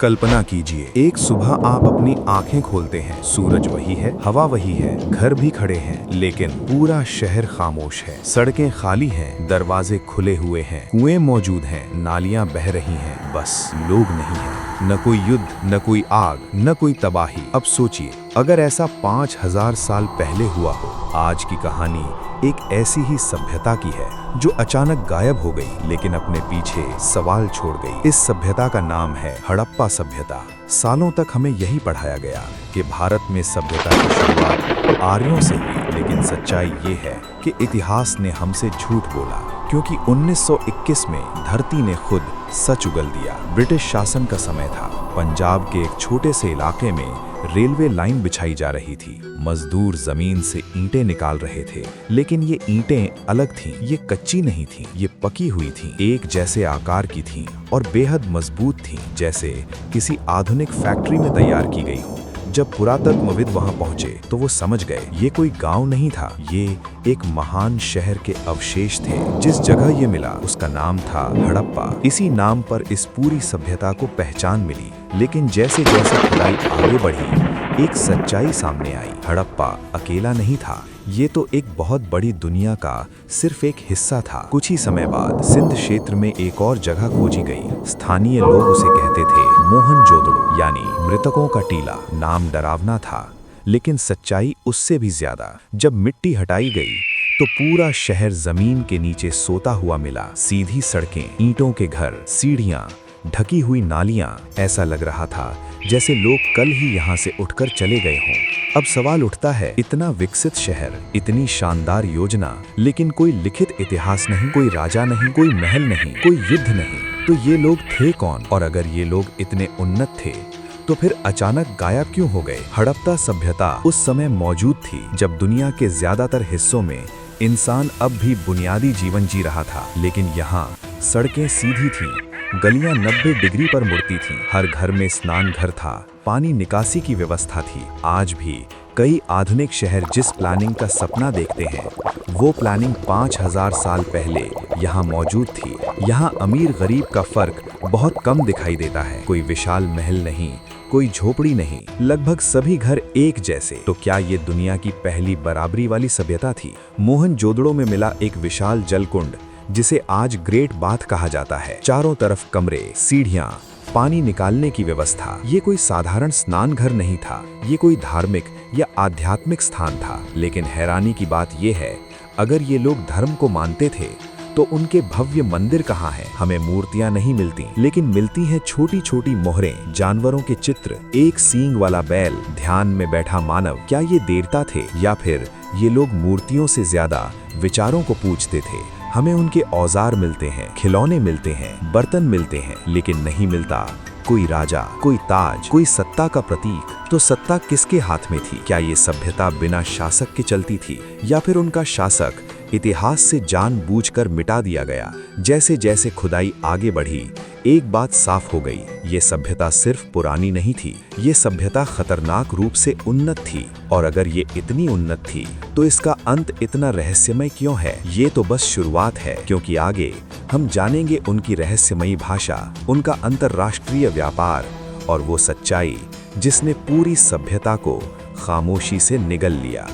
कल्पना कीजिए, एक सुबह आप अपनी आंखें खोलते हैं, सूरज वही है, हवा वही है, घर भी खड़े हैं, लेकिन पूरा शहर खामोश है। सड़कें खाली हैं, दरवाजे खुले हुए हैं, कुएं मौजूद हैं, नालियां बह रही हैं, बस लोग नहीं हैं। न कोई युद्ध, न कोई आग, न कोई तबाही। अब सोचिए, अगर ऐसा 5000 साल पहले हुआ हो। आज की कहानी एक ऐसी ही सभ्यता की है जो अचानक गायब हो गई, लेकिन अपने पीछे सवाल छोड़ गई। इस सभ्यता का नाम है हड़प्पा सभ्यता। सालों तक हमें यही पढ़ाया गया कि भारत में सभ्यता की शुरुआत आर्यों से हुई, लेकिन सच्चाई ये है कि इतिहास ने हमसे झूठ बोला, क्योंकि 1921 में धरती ने खुद सच उगल दिया। ब्रिटिश शासन का समय था। पंजाब के एक छोटे से इलाके में रेलवे लाइन बिछाई जा रही थी। मजदूर जमीन से ईंटें निकाल रहे थे, लेकिन ये ईंटें अलग थीं। ये कच्ची नहीं थीं, ये पकी हुई थीं, एक जैसे आकार की थीं और बेहद मजबूत थीं, जैसे किसी आधुनिक फैक्ट्री में तैयार की गई हो। जब पुरातत्वविद वहां पहुंचे तो वो समझ गए ये कोई गांव नहीं था, ये एक महान शहर के अवशेष थे। जिस जगह ये मिला उसका नाम था हड़प्पा। इसी नाम पर इस पूरी सभ्यता को पहचान मिली। लेकिन जैसे जैसे खुदाई आगे बढ़ी, एक सच्चाई सामने आई। हड़प्पा अकेला नहीं था, ये तो एक बहुत बड़ी दुनिया का सिर्फ एक हिस्सा था। कुछ ही समय बाद सिंध क्षेत्र में एक और जगह खोजी गई। स्थानीय लोग उसे कहते थे मोहनजोदड़ो, यानी मृतकों का टीला। नाम डरावना था, लेकिन सच्चाई उससे भी ज्यादा। जब मिट्टी हटाई गई तो पूरा शहर जमीन के नीचे सोता हुआ मिला। सीधी सड़कें, ईंटों के घर, सीढ़ियां, ढकी हुई नालियां। ऐसा लग रहा था जैसे लोग कल ही यहाँ से उठकर चले गए हों। अब सवाल उठता है, इतना विकसित शहर, इतनी शानदार योजना, लेकिन कोई लिखित इतिहास नहीं, कोई राजा नहीं, कोई महल नहीं, कोई युद्ध नहीं, तो ये लोग थे कौन? और अगर ये लोग इतने उन्नत थे तो फिर अचानक गायब क्यों हो गए? हड़प्पा सभ्यता उस समय मौजूद थी जब दुनिया के ज्यादातर हिस्सों में इंसान अब भी बुनियादी जीवन जी रहा था, लेकिन यहाँ सड़कें सीधी थीं, गलियां 90 डिग्री पर मुड़ती थीं, हर घर में स्नान घर था, पानी निकासी की व्यवस्था थी। आज भी कई आधुनिक शहर जिस प्लानिंग का सपना देखते हैं, वो प्लानिंग 5000 साल पहले यहाँ मौजूद थी। यहाँ अमीर गरीब का फर्क बहुत कम दिखाई देता है। कोई विशाल महल नहीं, कोई झोपड़ी नहीं, लगभग सभी घर एक जैसे। तो क्या ये दुनिया की पहली बराबरी वाली सभ्यता थी? मोहनजोदड़ो में मिला एक विशाल जलकुंड, जिसे आज ग्रेट बाथ कहा जाता है। चारों तरफ कमरे, सीढ़ियां, पानी निकालने की व्यवस्था। ये कोई साधारण स्नान घर नहीं था, ये कोई धार्मिक या आध्यात्मिक स्थान था। लेकिन हैरानी की बात यह है, अगर ये लोग धर्म को मानते थे तो उनके भव्य मंदिर कहाँ हैं? हमें मूर्तियां नहीं मिलती, लेकिन मिलती हैं छोटी छोटी मोहरें, जानवरों के चित्र, एक सींग वाला बैल, ध्यान में बैठा मानव। क्या ये देवता थे या फिर ये लोग मूर्तियों से ज्यादा विचारों को पूजते थे? हमें उनके औजार मिलते हैं, खिलौने मिलते हैं, बर्तन मिलते हैं, लेकिन नहीं मिलता कोई राजा, कोई ताज, कोई सत्ता का प्रतीक। तो सत्ता किसके हाथ में थी? क्या ये सभ्यता बिना शासक के चलती थी या फिर उनका शासक इतिहास से जानबूझकर मिटा दिया गया? जैसे जैसे खुदाई आगे बढ़ी, एक बात साफ हो गई, ये सभ्यता सिर्फ पुरानी नहीं थी, ये सभ्यता खतरनाक रूप से उन्नत थी। और अगर ये इतनी उन्नत थी तो इसका अंत इतना रहस्यमय क्यों है? ये तो बस शुरुआत है, क्योंकि आगे हम जानेंगे उनकी रहस्यमयी भाषा, उनका अंतर्राष्ट्रीय व्यापार और वो सच्चाई जिसने पूरी सभ्यता को खामोशी से निगल लिया।